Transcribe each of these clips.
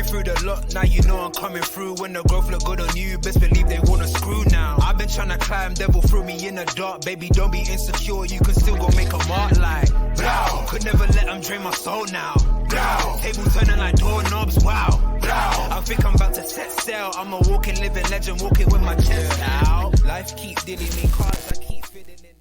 through the lot, now you know I'm coming through. When the growth look good on you, best believe they wanna screw now. I've been trying to climb, devil threw me in the dark. Baby, don't be insecure, you can still go make a mark like blow. Could never let them drain my soul now. Blow. Table turning like doorknobs, wow. Blow. I think I'm about to set sail. I'm a walking, living legend, walking with my chest out. Life keeps dealing me cards, I keep fitting in.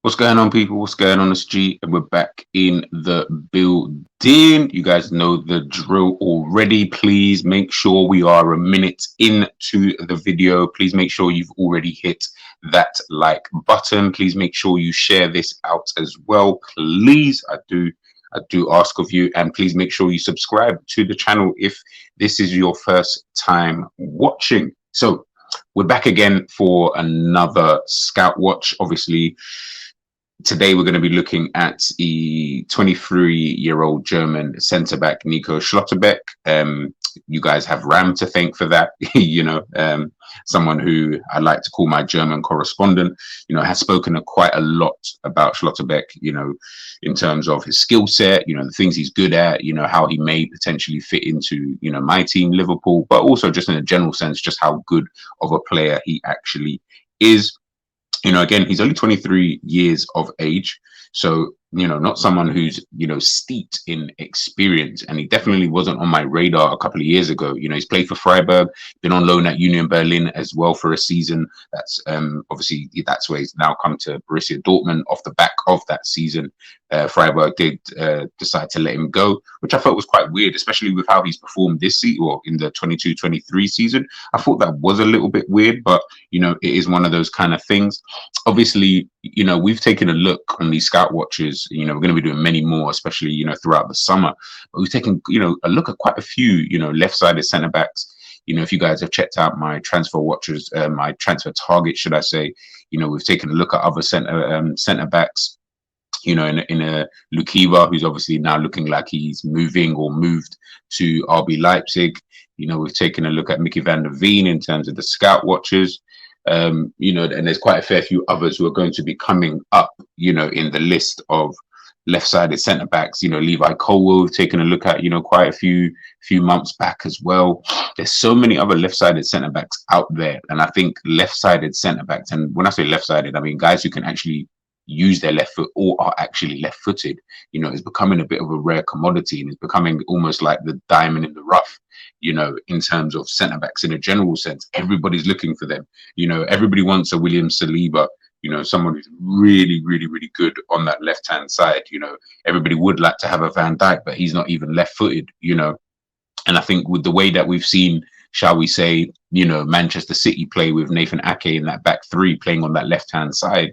What's going on, people? What's going on, the street? And we're back in the building. You guys know the drill already. Please make sure we are a minute into the video. Please make sure you've already hit that like button. Please make sure you share this out as well. Please, I do ask of you, and please make sure you subscribe to the channel if this is your first time watching. So we're back again for another scout watch. Obviously, today we're going to be looking at the 23-year-old German centre-back Nico Schlotterbeck. You guys have Ram to thank for that. Someone who I like to call my German correspondent, has spoken quite a lot about Schlotterbeck, in terms of his skill set, the things he's good at, how he may potentially fit into, my team, Liverpool, but also just in a general sense, just how good of a player he actually is. Again, he's only 23 years of age. So, not someone who's, steeped in experience. And he definitely wasn't on my radar a couple of years ago. He's played for Freiburg, been on loan at Union Berlin as well for a season. That's obviously, that's where he's now come to Borussia Dortmund off the back of that season. Freiburg did decide to let him go, which I thought was quite weird, especially with how he's performed this season, or in the 22-23 season. I thought that was a little bit weird, but, it is one of those kind of things. Obviously, we've taken a look on these scout watches. We're going to be doing many more, especially, throughout the summer. But we've taken, a look at quite a few, left-sided centre-backs. If you guys have checked out my transfer watches, my transfer target, should I say, we've taken a look at other centre-backs. In a Lukiva, who's obviously now looking like he's moving or moved to RB Leipzig. We've taken a look at Mickey van der Veen in terms of the scout watches. And there's quite a fair few others who are going to be coming up, in the list of left-sided centre-backs. Levi Colwill, we've taken a look at, quite a few months back as well. There's so many other left-sided centre-backs out there. And I think left-sided centre-backs, and when I say left-sided, I mean guys who can actually use their left foot or are actually left-footed, is becoming a bit of a rare commodity, and it's becoming almost like the diamond in the rough, in terms of centre-backs in a general sense. Everybody's looking for them. Everybody wants a William Saliba, someone who's really, really, really good on that left-hand side. Everybody would like to have a Van Dijk, but he's not even left-footed, And I think with the way that we've seen, shall we say, Manchester City play with Nathan Ake in that back three, playing on that left-hand side,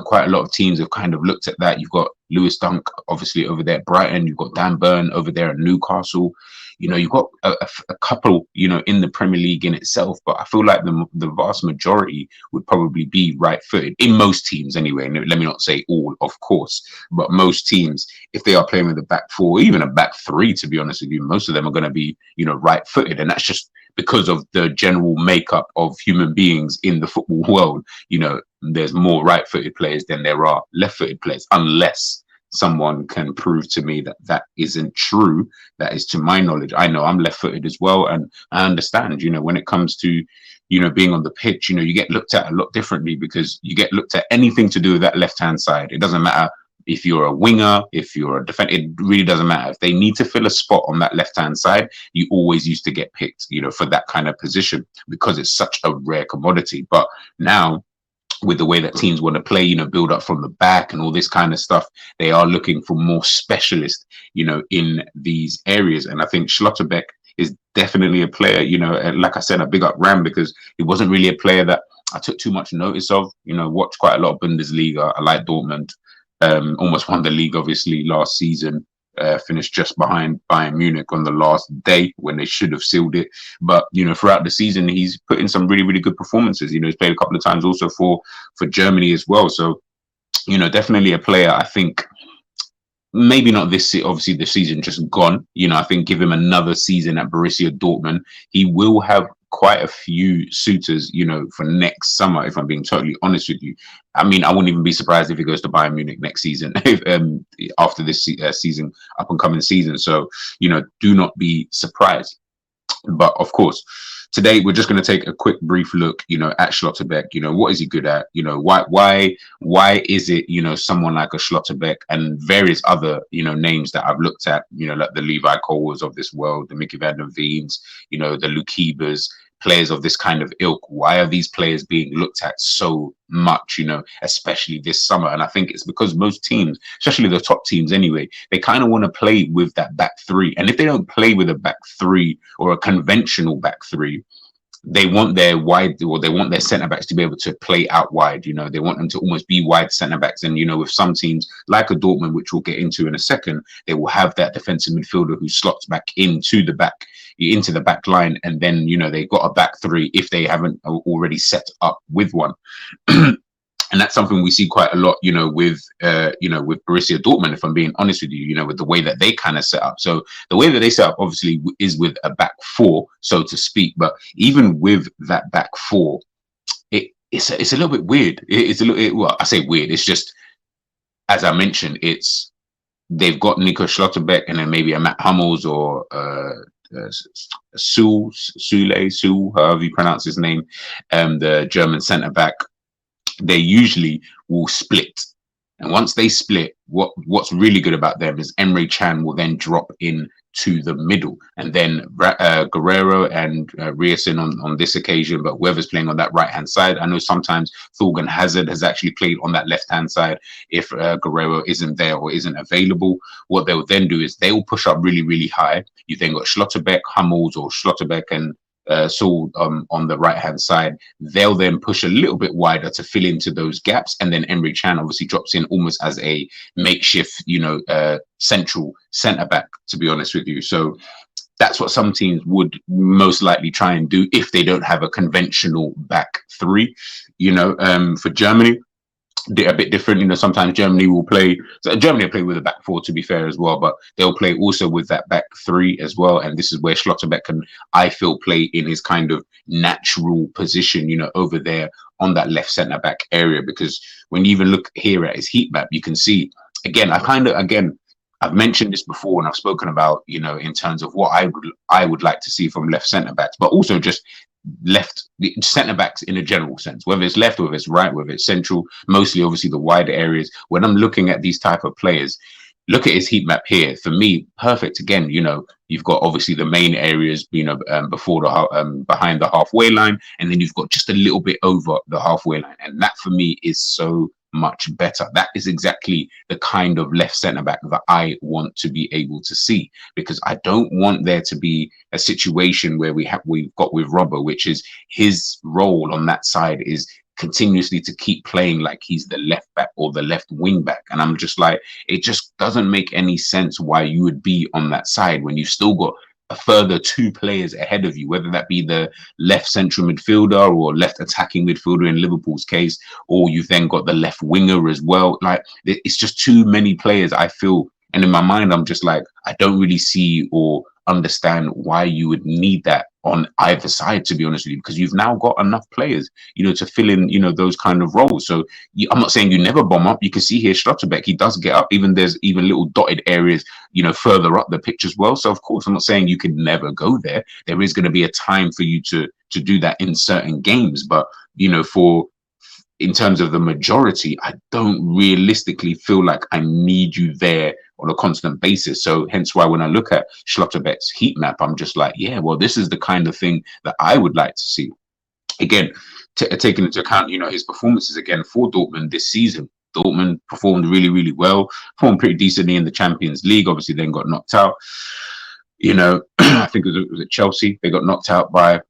quite a lot of teams have kind of looked at that. You've got Lewis Dunk, obviously, over there at Brighton. You've got Dan Burn over there at Newcastle. You've got a couple, in the Premier League in itself, but I feel like the vast majority would probably be right-footed in most teams anyway. And let me not say all, of course, but most teams, if they are playing with a back four, even a back three, to be honest with you, most of them are going to be, right-footed. And that's just because of the general makeup of human beings in the football world. There's more right-footed players than there are left-footed players, unless someone can prove to me that that isn't true. That is to my knowledge. I know I'm left-footed as well, and I understand, when it comes to, being on the pitch, you get looked at a lot differently, because you get looked at anything to do with that left-hand side. It doesn't matter if you're a winger, if you're a defender, it really doesn't matter. If they need to fill a spot on that left-hand side, you always used to get picked, for that kind of position, because it's such a rare commodity. But now, with the way that teams want to play, build up from the back and all this kind of stuff, they are looking for more specialists, in these areas. And I think Schlotterbeck is definitely a player, like I said, a big up Ram, because he wasn't really a player that I took too much notice of. Watched quite a lot of Bundesliga. I like Dortmund. Almost won the league, obviously, last season. Finished just behind Bayern Munich on the last day when they should have sealed it. But, throughout the season, he's put in some really, really good performances. He's played a couple of times also for Germany as well. So, definitely a player, I think, maybe not this, obviously the season just gone. I think give him another season at Borussia Dortmund. He will have quite a few suitors, you know, for next summer, if I'm being totally honest with you. I mean, I wouldn't even be surprised if he goes to Bayern Munich next season, if, after this season, up and coming season. So, you know, do not be surprised. But of course, today we're just going to take a quick brief look, you know, at Schlotterbeck. You know, what is he good at? You know, why is it, you know, someone like a Schlotterbeck and various other, you know, names that I've looked at, you know, like the Levi Coles of this world, the Mickey van der Veens, you know, the Lukebas, players of this kind of ilk. Why are these players being looked at so much, you know, especially this summer? And I think it's because most teams, especially the top teams anyway, they kind of want to play with that back three. And if they don't play with a back three or a conventional back three, they want their wide, or they want their centre backs to be able to play out wide. You know, they want them to almost be wide centre backs. And, you know, with some teams like a Dortmund, which we'll get into in a second, they will have that defensive midfielder who slots back into the back line. And then, you know, they've got a back three if they haven't already set up with one. And that's something we see quite a lot, you know, with Borussia Dortmund, if I'm being honest with you, you know, with the way that they kind of set up. So the way that they set up obviously is with a back four, so to speak. But even with that back four, it's a little bit weird. It's a little, well, I say weird. It's just, as I mentioned, they've got Nico Schlotterbeck and then maybe a Matt Hummels or Sule, however you pronounce his name, the German centre back. They usually will split, and once they split, what's really good about them is Emre Can will then drop in to the middle, and then Guerrero and Riasen on this occasion, but whoever's playing on that right hand side. I know sometimes Thorgan Hazard has actually played on that left hand side if Guerrero isn't there or isn't available. What they'll then do is they will push up really, really high. You then got Schlotterbeck, Hummels, or Schlotterbeck and Saul on the right hand side. They'll then push a little bit wider to fill into those gaps, and then Emre Can obviously drops in almost as a makeshift, you know, central centre back, to be honest with you. So that's what some teams would most likely try and do if they don't have a conventional back three. You know, for Germany, a bit different. You know, sometimes Germany will play with a back four, to be fair, as well, but they'll play also with that back three as well. And this is where Schlotterbeck can, I feel, play in his kind of natural position, you know, over there on that left centre back area. Because when you even look here at his heat map, you can see again, I've mentioned this before and I've spoken about, you know, in terms of what I would like to see from left centre backs, but also just left centre backs in a general sense, whether it's left, whether it's right, whether it's central, mostly obviously the wider areas. When I'm looking at these type of players, look at his heat map here. For me, perfect. Again, you know, you've got obviously the main areas, you know, before the behind the halfway line, and then you've got just a little bit over the halfway line, and that for me is so much better. That is exactly the kind of left centre back that I want to be able to see, because I don't want there to be a situation where we've got with Robbo, which is his role on that side is continuously to keep playing like he's the left back or the left wing back. And I'm just like, it just doesn't make any sense why you would be on that side when you've still got a further two players ahead of you, whether that be the left central midfielder or left attacking midfielder in Liverpool's case, or you've then got the left winger as well. Like, it's just too many players, I feel. And in my mind, I'm just like, I don't really see or understand why you would need that on either side, to be honest with you, because you've now got enough players, you know, to fill in, you know, those kind of roles. So I'm not saying you never bomb up. You can see here Schlotterbeck, he does get up. Even there's even little dotted areas, you know, further up the pitch as well. So of course, I'm not saying you can never go there. There is going to be a time for you to do that in certain games. But, you know, in terms of the majority, I don't realistically feel like I need you there on a constant basis. So hence why when I look at Schlotterbeck's heat map, I'm just like, yeah, well, this is the kind of thing that I would like to see. Again, taking into account, you know, his performances again for Dortmund this season. Dortmund performed really, really well, performed pretty decently in the Champions League, obviously then got knocked out. You know, I think it was at Chelsea. They got knocked out by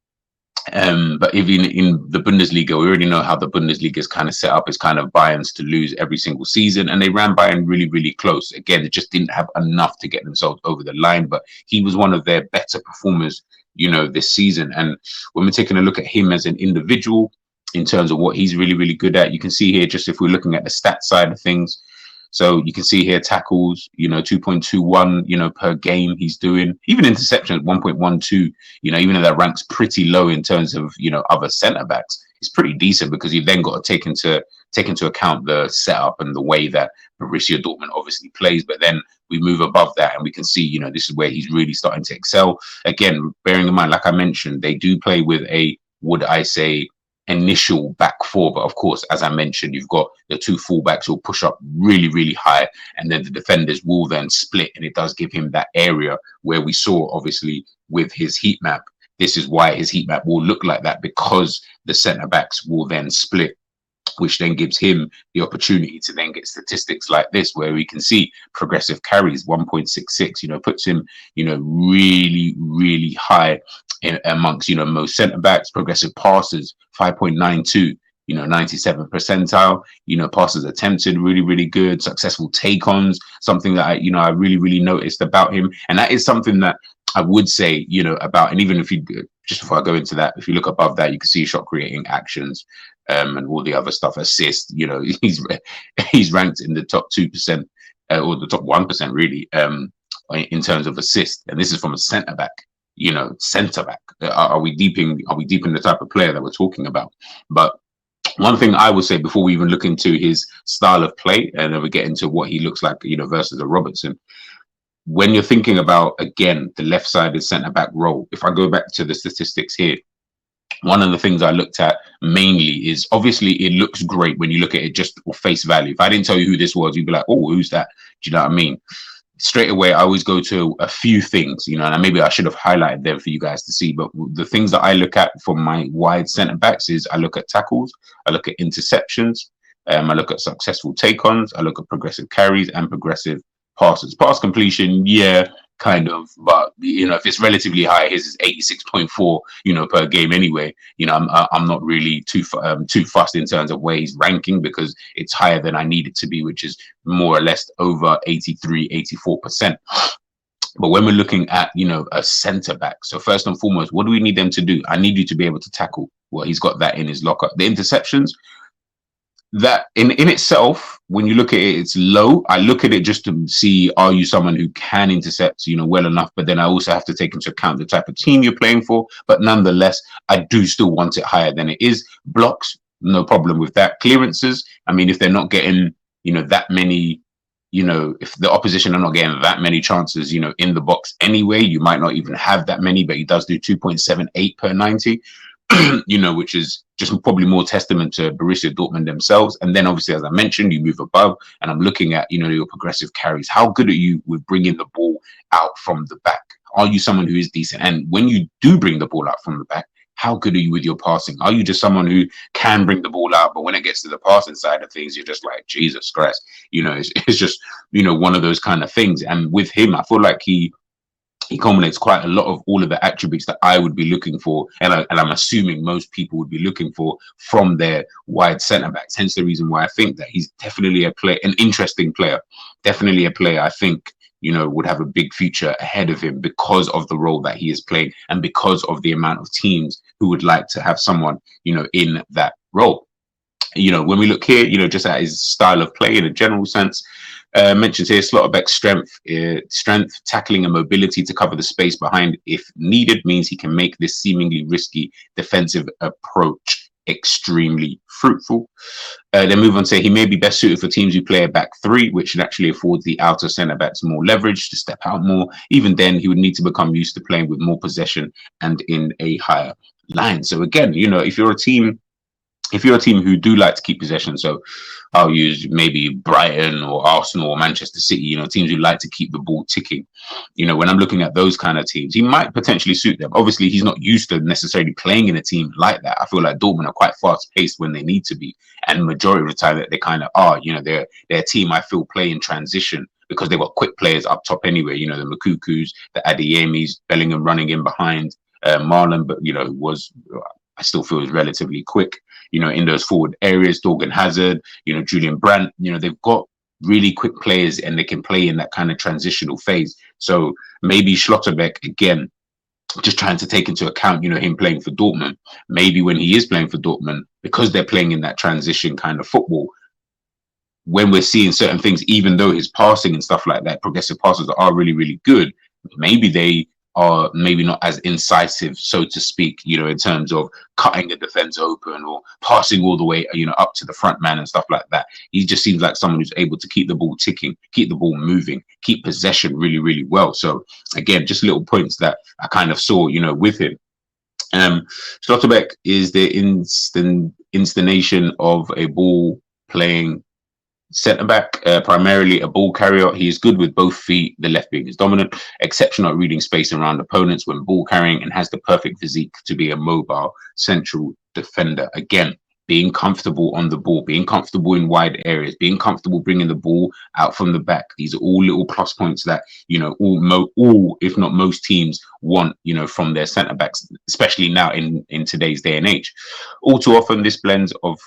but even in the Bundesliga, we already know how the Bundesliga is kind of set up. It's kind of Bayern's to lose every single season, and they ran Bayern really, really close. Again, it just didn't have enough to get themselves over the line, but he was one of their better performers, you know, this season. And when we're taking a look at him as an individual in terms of what he's really, really good at, you can see here, just if we're looking at the stats side of things, So you can see here tackles, 2.21, per game he's doing. Even interceptions, 1.12, even though that ranks pretty low in terms of, other centre backs, it's pretty decent because you then got to take into account the setup and the way that Borussia Dortmund obviously plays. But then we move above that and we can see, this is where he's really starting to excel. Again, bearing in mind, like I mentioned, they do play with a, would I say, initial back four, but of course, as I mentioned, you've got the two fullbacks who will push up really, really high, and then the defenders will then split, and it does give him that area where we saw obviously with his heat map. This is why his heat map will look like that, because the centre backs will then split, which then gives him the opportunity to then get statistics like this, where we can see progressive carries 1.66, puts him, really, really high amongst, most centre backs. Progressive passes 5.92, 97th percentile, passes attempted, really, really good. Successful take-ons, something that I really, really noticed about him. And that is something that I would say, about, and even if you, just before I go into that, if you look above that, you can see shot creating actions, and all the other stuff, assists, he's ranked in the top 2%, or the top 1% really, in terms of assists. And this is from a centre back, centre back. Are we deep in the type of player that we're talking about? But one thing I would say before we even look into his style of play, and then we get into what he looks like, versus a Robertson, when you're thinking about, again, the left-sided centre-back role, if I go back to the statistics here, one of the things I looked at mainly is, obviously, it looks great when you look at it just for face value. If I didn't tell you who this was, you'd be like, oh, who's that? Do you know what I mean? Straight away, I always go to a few things, and maybe I should have highlighted them for you guys to see. But the things that I look at for my wide centre-backs is I look at tackles, I look at interceptions, I look at successful take-ons, I look at progressive carries and progressive passes. Pass completion, yeah, kind of, but if it's relatively high, his is 86.4, per game anyway. I'm not really too fussed in terms of where he's ranking, because it's higher than I need it to be, which is more or less over 84%. But when we're looking at, a centre back, so first and foremost, what do we need them to do? I need you to be able to tackle. Well, he's got that in his locker. The interceptions, that in itself, when you look at it, it's low. I look at it just to see, are you someone who can intercept, well enough? But then I also have to take into account the type of team you're playing for. But nonetheless, I do still want it higher than it is. Blocks, no problem with that. Clearances, I mean, if they're not getting, that many, if the opposition are not getting that many chances, in the box anyway, you might not even have that many, but he does do 2.78 per 90. Which is just probably more testament to Borussia Dortmund themselves. And then obviously, as I mentioned, you move above, and I'm looking at, your progressive carries. How good are you with bringing the ball out from the back? Are you someone who is decent? And when you do bring the ball out from the back, how good are you with your passing? Are you just someone who can bring the ball out, but when it gets to the passing side of things, you're just like, Jesus Christ, it's just, one of those kind of things. And with him, I feel like he culminates quite a lot of all of the attributes that I would be looking for, and I'm assuming most people would be looking for from their wide centre backs. Hence the reason why I think that he's definitely an interesting player, definitely a player I think would have a big future ahead of him, because of the role that he is playing and because of the amount of teams who would like to have someone in that role. When we look here, just at his style of play in a general sense, mentions here Schlotterbeck's strength, tackling and mobility to cover the space behind if needed, means he can make this seemingly risky defensive approach extremely fruitful. Then move on to say he may be best suited for teams who play a back three, which actually affords the outer centre backs more leverage to step out more. Even then, he would need to become used to playing with more possession and in a higher line. So again, if you're a team who do like to keep possession, so I'll use maybe Brighton or Arsenal or Manchester City, teams who like to keep the ball ticking. When I'm looking at those kind of teams, he might potentially suit them. Obviously, he's not used to necessarily playing in a team like that. I feel like Dortmund are quite fast-paced when they need to be, and majority of the time that they kind of are. They're a team I feel play in transition, because they've got quick players up top anyway. The Makukus, the Adeyemis, Bellingham running in behind, Marlon, but I still feel is relatively quick, in those forward areas. Dorgan Hazard, Julian Brandt, they've got really quick players and they can play in that kind of transitional phase. So maybe Schlotterbeck, again, just trying to take into account, him playing for Dortmund, maybe when he is playing for Dortmund, because they're playing in that transition kind of football, when we're seeing certain things, even though his passing and stuff like that, progressive passes are really, really good, maybe they are maybe not as incisive, so to speak, in terms of cutting the defense open or passing all the way, up to the front man and stuff like that. He just seems like someone who's able to keep the ball ticking, keep the ball moving, keep possession really, really well. So again, just little points that I kind of saw, with him. Schlotterbeck is the installation of a ball playing centre back, primarily a ball carrier. He is good with both feet. The left being is dominant, exceptional at reading space around opponents when ball carrying, and has the perfect physique to be a mobile central defender. Again, being comfortable on the ball, being comfortable in wide areas, being comfortable bringing the ball out from the back. These are all little plus points that, all, if not most teams want, from their centre backs, especially now in today's day and age. All too often, this blend of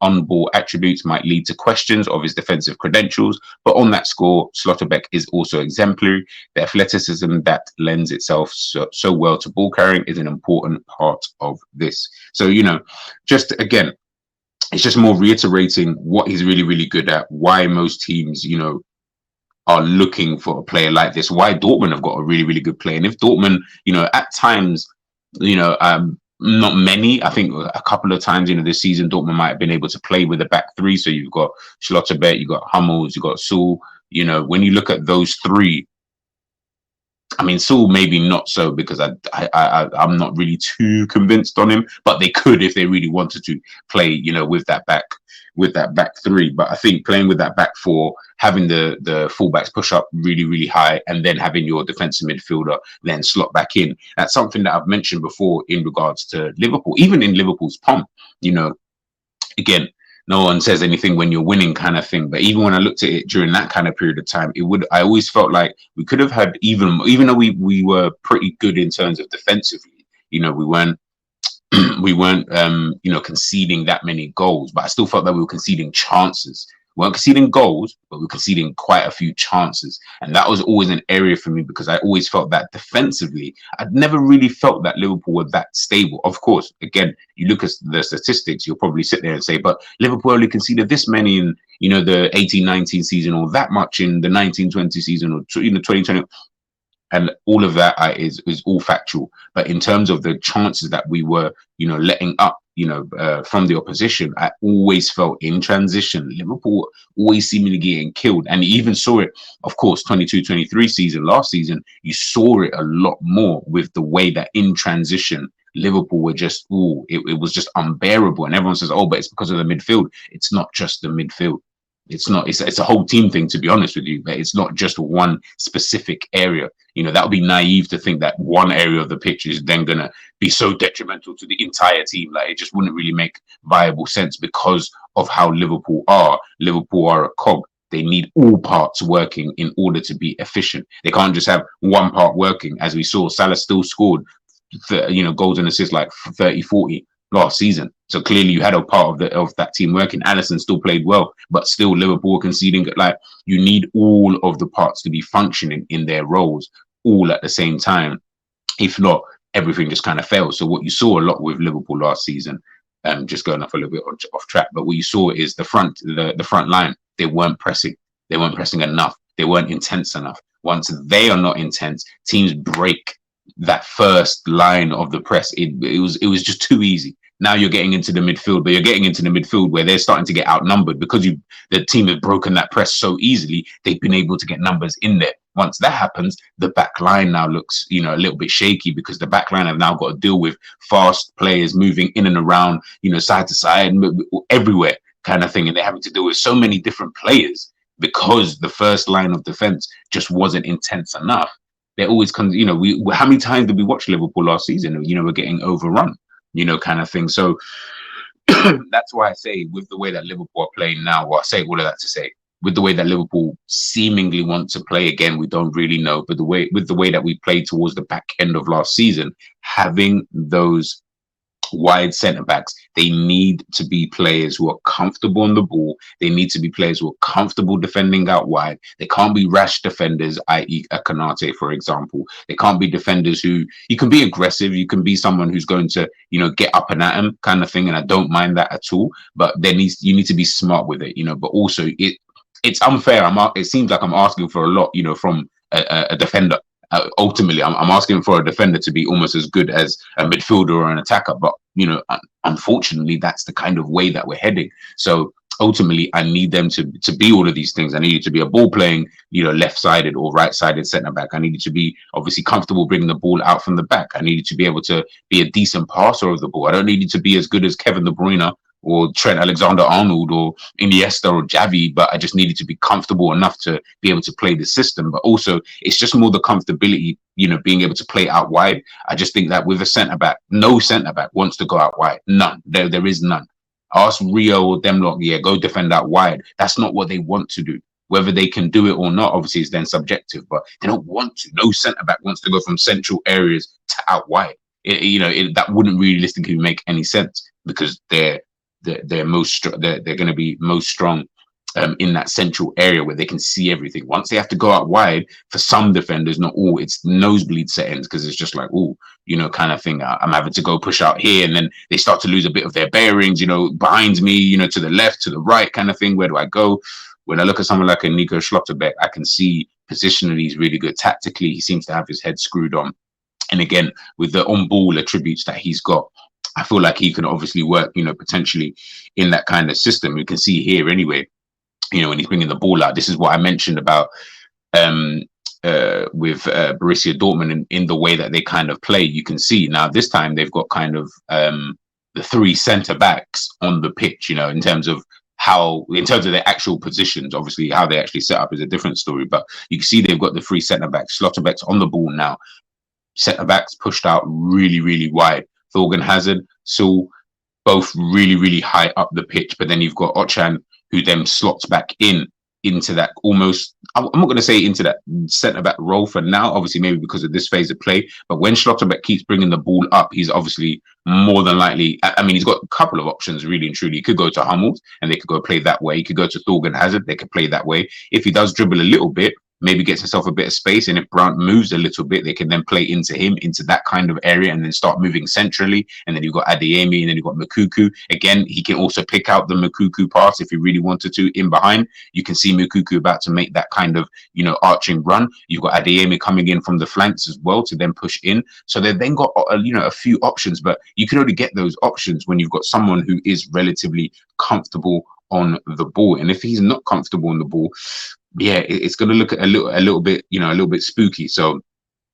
on-ball attributes might lead to questions of his defensive credentials, but on that score, Schlotterbeck is also exemplary. The athleticism that lends itself so well to ball carrying is an important part of this. So, just again, it's just more reiterating what he's really, really good at, why most teams, are looking for a player like this, why Dortmund have got a really, really good player. And if Dortmund, at times, not many, I think a couple of times, this season, Dortmund might have been able to play with a back three. So you've got Schlotterbeck, you've got Hummels, you've got Saul. When you look at those three, I mean, Saul maybe not so, because I'm not really too convinced on him, but they could, if they really wanted to, play, with that back three. But I think playing with that back four, having the fullbacks push up really, really high, and then having your defensive midfielder then slot back in. That's something that I've mentioned before in regards to Liverpool, even in Liverpool's pomp. Again, no one says anything when you're winning, kind of thing. But even when I looked at it during that kind of period of time, I always felt like we could have had, even though we were pretty good in terms of defensively, we weren't conceding that many goals, but I still felt that we were conceding chances. We weren't conceding goals, but we were conceding quite a few chances. And that was always an area for me, because I always felt that defensively, I'd never really felt that Liverpool were that stable. Of course, again, you look at the statistics, you'll probably sit there and say, but Liverpool only conceded this many in, the 18-19 season, or that much in the 19-20 season, or 2020. And all of that is all factual. But in terms of the chances that we were, letting up, from the opposition, I always felt in transition, Liverpool always seemingly getting killed. And you even saw it, of course, 22-23 season, last season, you saw it a lot more with the way that in transition, Liverpool were just, it was just unbearable. And everyone says, but it's because of the midfield. It's not just the midfield. It's not. It's a whole team thing, to be honest with you. But it's not just one specific area. That would be naive to think that one area of the pitch is then going to be so detrimental to the entire team. Like, it just wouldn't really make viable sense, because of how Liverpool are. Liverpool are a cog. They need all parts working in order to be efficient. They can't just have one part working. As we saw, Salah still scored, goals and assists like 30, 40 last season. So clearly you had a part of that team working. Alisson still played well, but still Liverpool conceding. Like, you need all of the parts to be functioning in their roles all at the same time. If not, everything just kind of fails. So what you saw a lot with Liverpool last season, just going off a little bit off track, but what you saw is the front line, they weren't pressing. They weren't pressing enough. They weren't intense enough. Once they are not intense, teams break that first line of the press. It was just too easy. Now you're getting into the midfield, but you're getting into the midfield where they're starting to get outnumbered, because the team have broken that press so easily. They've been able to get numbers in there. Once that happens, the back line now looks, a little bit shaky, because the back line have now got to deal with fast players moving in and around, side to side, everywhere kind of thing. And they're having to deal with so many different players, because the first line of defense just wasn't intense enough. They always come, how many times did we watch Liverpool last season? We're getting overrun, kind of thing. So that's why I say, with the way that Liverpool are playing now, I say all of that to say, with the way that Liverpool seemingly want to play again, we don't really know. But with the way that we played towards the back end of last season, having those wide centre backs, they need to be players who are comfortable on the ball. They need to be players who are comfortable defending out wide. They can't be rash defenders, i.e. a Kanate, for example. They can't be defenders who, you can be aggressive. You can be someone who's going to, get up and at them kind of thing. And I don't mind that at all. But you need to be smart with it, but also it's unfair. It seems like I'm asking for a lot, from a defender. Ultimately, I'm asking for a defender to be almost as good as a midfielder or an attacker. But, unfortunately, that's the kind of way that we're heading. So ultimately, I need them to be all of these things. I need you to be a ball playing, left-sided or right-sided centre-back. I need you to be obviously comfortable bringing the ball out from the back. I need you to be able to be a decent passer of the ball. I don't need you to be as good as Kevin De Bruyne or Trent Alexander-Arnold or Iniesta or Xavi, but I just needed to be comfortable enough to be able to play the system. But also, it's just more the comfortability, being able to play out wide. I just think that with a centre-back, no centre-back wants to go out wide. None. There is none. Ask Rio or them lot, go defend out wide. That's not what they want to do. Whether they can do it or not, obviously, is then subjective, but they don't want to. No centre-back wants to go from central areas to out wide. That wouldn't realistically make any sense because they're going to be most strong in that central area where they can see everything. Once they have to go out wide, for some defenders, not all, it's nosebleed settings because it's just like, kind of thing. I'm having to go push out here, and then they start to lose a bit of their bearings, behind me, to the left, to the right kind of thing. Where do I go? When I look at someone like a Nico Schlotterbeck, I can see positionally he's really good. Tactically, he seems to have his head screwed on. And again, with the on-ball attributes that he's got, I feel like he can obviously work, potentially in that kind of system. You can see here anyway, when he's bringing the ball out. This is what I mentioned about with Borussia Dortmund in the way that they kind of play. You can see now this time they've got kind of the three centre backs on the pitch, in terms of their actual positions. Obviously, how they actually set up is a different story, but you can see they've got the three centre backs. Schlotterbeck's on the ball now. Centre backs pushed out really, really wide. Thorgan Hazard, Saul, both really, really high up the pitch. But then you've got Ochan, who then slots back into that almost, I'm not going to say into that centre-back role for now, obviously maybe because of this phase of play. But when Schlotterbeck keeps bringing the ball up, he's obviously more than likely, he's got a couple of options, really and truly. He could go to Hummels and they could go play that way. He could go to Thorgan Hazard, they could play that way. If he does dribble a little bit, maybe gets himself a bit of space, and if Brandt moves a little bit, they can then play into him, into that kind of area, and then start moving centrally. And then you've got Adeyemi, and then you've got Moukoko. Again, he can also pick out the Moukoko pass if he really wanted to in behind. You can see Moukoko about to make that kind of, arching run. You've got Adeyemi coming in from the flanks as well to then push in. So they've then got, a few options, but you can only get those options when you've got someone who is relatively comfortable on the ball. And if he's not comfortable on the ball, it's going to look a little bit, a little bit spooky. So,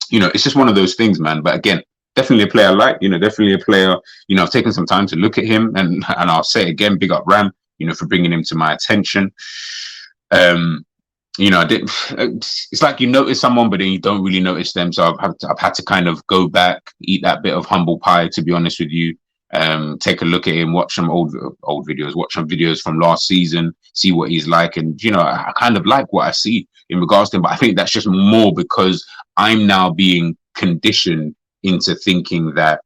it's just one of those things, man. But again, definitely a player I like, definitely a player, I've taken some time to look at him, and I'll say again, big up Ram, for bringing him to my attention. I didn't, it's like you notice someone, but then you don't really notice them. So I've had to kind of go back, eat that bit of humble pie, to be honest with you. Take a look at him, watch some old videos, watch some videos from last season, see what he's like. And, I kind of like what I see in regards to him, but I think that's just more because I'm now being conditioned into thinking that,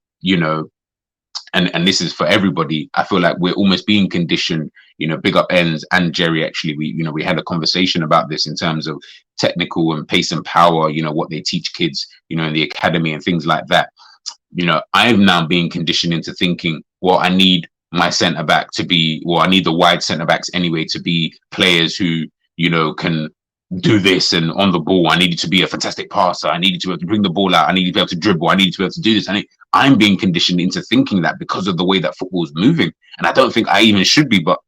and this is for everybody. I feel like we're almost being conditioned, big up Ends and Jerry. Actually, we had a conversation about this in terms of technical and pace and power, what they teach kids, in the academy and things like that. I'm now being conditioned into thinking, well, I need my centre back to be, I need the wide centre backs anyway to be players who, can do this and on the ball. I need you to be a fantastic passer. I need you to be able to bring the ball out. I need you to be able to dribble. I need you to be able to do this. I'm being conditioned into thinking that because of the way that football is moving. And I don't think I even should be, but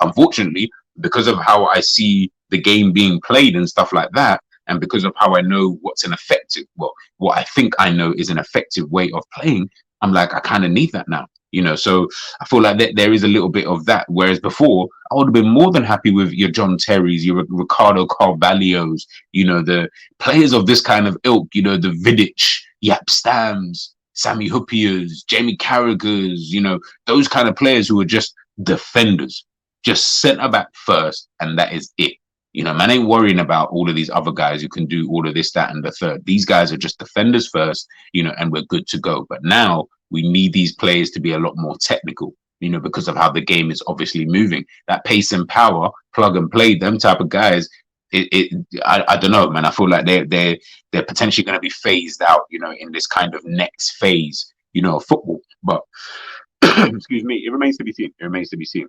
unfortunately, because of how I see the game being played and stuff like that, and because of how I know what's an effective, what I think I know is an effective way of playing, I'm like, I kind of need that now, so I feel like there is a little bit of that. Whereas before, I would have been more than happy with your John Terrys, your Ricardo Carvalhos, the players of this kind of ilk, the Vidic, Yap Stams, Sammy Huppiers, Jamie Carragher's, those kind of players who are just defenders, just centre back first, and that is it. Man ain't worrying about all of these other guys who can do all of this, that, and the third. These guys are just defenders first, and we're good to go. But now We need these players to be a lot more technical, you know, because of how the game is obviously moving. That pace and power, plug and play, them type of guys. I don't know, man. I feel like they're potentially going to be phased out, you know, in this kind of next phase, you know, of football. But excuse me, it remains to be seen. It remains to be seen.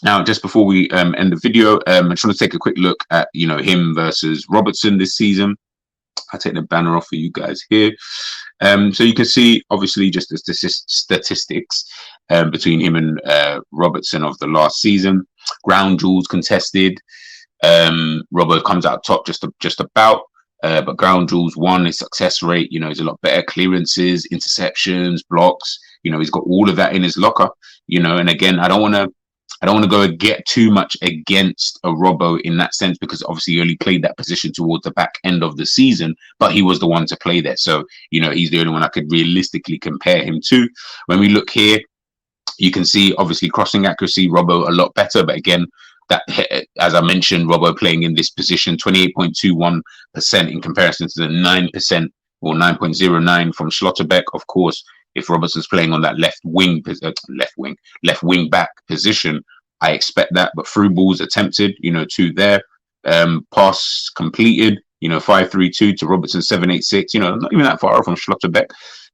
Now, just before we end the video, I just want to take a quick look at, you know, him versus Robertson this season. I'll take the banner off for you guys here. So you can see, obviously, just the statistics between him and Robertson of the last season. Ground duels contested. Robbo comes out top just about. But ground duels won. His success rate, you know, is a lot better. Clearances, interceptions, blocks. You know, he's got all of that in his locker. You know, and again, I don't want to go and get too much against a Robbo in that sense, because obviously he only played that position towards the back end of the season, but he was the one to play there. So, you know, he's the only one I could realistically compare him to. When we look here, you can see obviously crossing accuracy, Robbo a lot better. But again, that, as I mentioned, Robbo playing in this position, 28.21% in comparison to the 9% or 9.09 from Schlotterbeck. Of course, if Robertson's playing on that left wing back position, I expect that. But through balls attempted, you know, 2 there. Pass completed, you know, 5-3-2 to Robertson 7-8-6. You know, not even that far off from Schlotterbeck.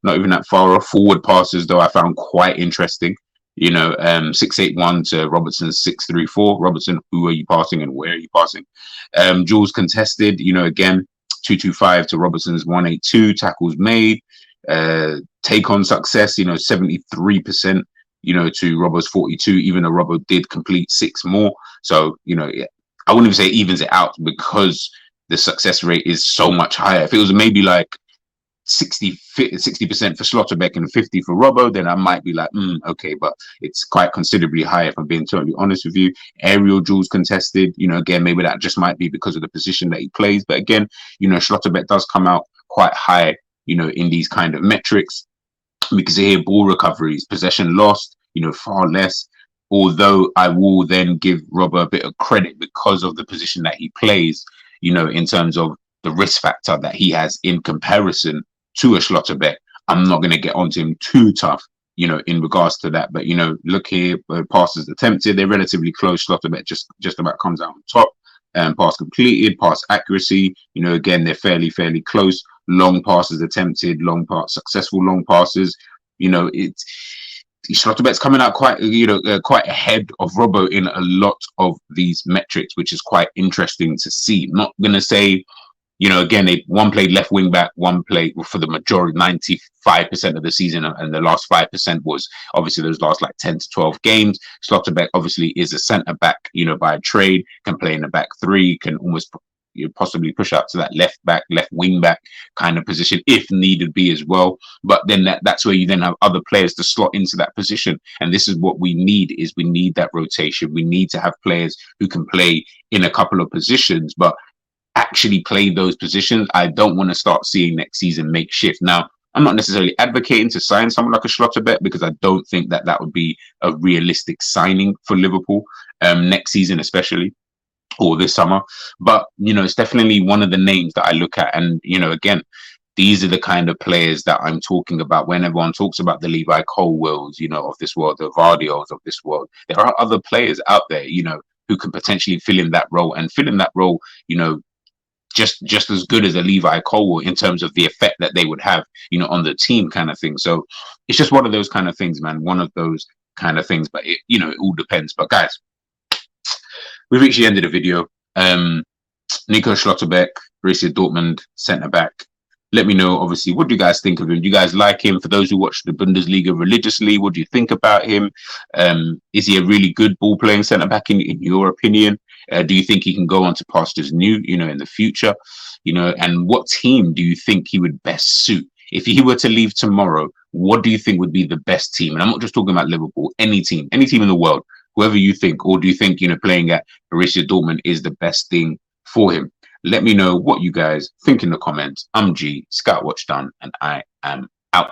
Not even that far off. Forward passes, though, I found quite interesting. You know, 6-8-1 to Robertson 6-3-4. Robertson, who are you passing and where are you passing? Duels contested, you know, again, 2-2-5 to Robertson's 1-8-2. Tackles made. Take on success, you know, 73%, you know, to Robbo's 42, even though Robbo did complete 6 more. So, you know, I wouldn't even say it evens it out, because the success rate is so much higher. If it was maybe like 60% for Schlotterbeck and 50 for Robbo, then I might be like, okay, but it's quite considerably higher, if I'm being totally honest with you. Aerial duels contested, you know, again, maybe that just might be because of the position that he plays. But again, you know, Schlotterbeck does come out quite high, you know, in these kind of metrics. Because here, ball recoveries, possession lost, you know, far less. Although I will then give Robbo a bit of credit because of the position that he plays, you know, in terms of the risk factor that he has in comparison to a Schlotterbeck. I'm not going to get onto him too tough, you know, in regards to that. But, you know, look here, passes attempted, they're relatively close. Schlotterbeck just about comes out on top. Pass completed, pass accuracy, you know, again, they're fairly close. Long passes attempted, successful long passes. You know, Schlotterbeck's coming out quite, you know, quite ahead of Robbo in a lot of these metrics, which is quite interesting to see. I'm not going to say, you know, again, one played left wing back, one played for the majority, 95% of the season, and the last 5% was obviously those last like 10 to 12 games. Schlotterbeck obviously is a centre back, you know, by trade, can play in the back 3, can almost possibly push out to that left wing back kind of position if needed be as well. But then that's where you then have other players to slot into that position. And this is what we need, is we need that rotation. We need to have players who can play in a couple of positions, but actually play those positions. I don't want to start seeing next season makeshift. Now, I'm not necessarily advocating to sign someone like a Schlotterbeck, because I don't think that would be a realistic signing for Liverpool next season, especially, or this summer. But, you know, it's definitely one of the names that I look at. And, you know, again, these are the kind of players that I'm talking about when everyone talks about the Levi Colwells, you know, of this world, the Vardios of this world. There are other players out there, you know, who can potentially fill in that role, you know, just as good as a Levi Colwell in terms of the effect that they would have, you know, on the team kind of thing. So it's just one of those kind of things, man. One of those kind of things. But, you know, it all depends. But, guys, we've reached the end of the video. Nico Schlotterbeck, Borussia Dortmund, centre-back. Let me know, obviously, what do you guys think of him? Do you guys like him? For those who watch the Bundesliga religiously, what do you think about him? Is he a really good ball-playing centre-back in your opinion? Do you think he can go on to pastures new, you know, in the future? You know, and what team do you think he would best suit? If he were to leave tomorrow, what do you think would be the best team? And I'm not just talking about Liverpool, any team in the world, whoever you think, or do you think, you know, playing at Borussia Dortmund is the best thing for him? Let me know what you guys think in the comments. I'm G, Scout Watch done, and I am out.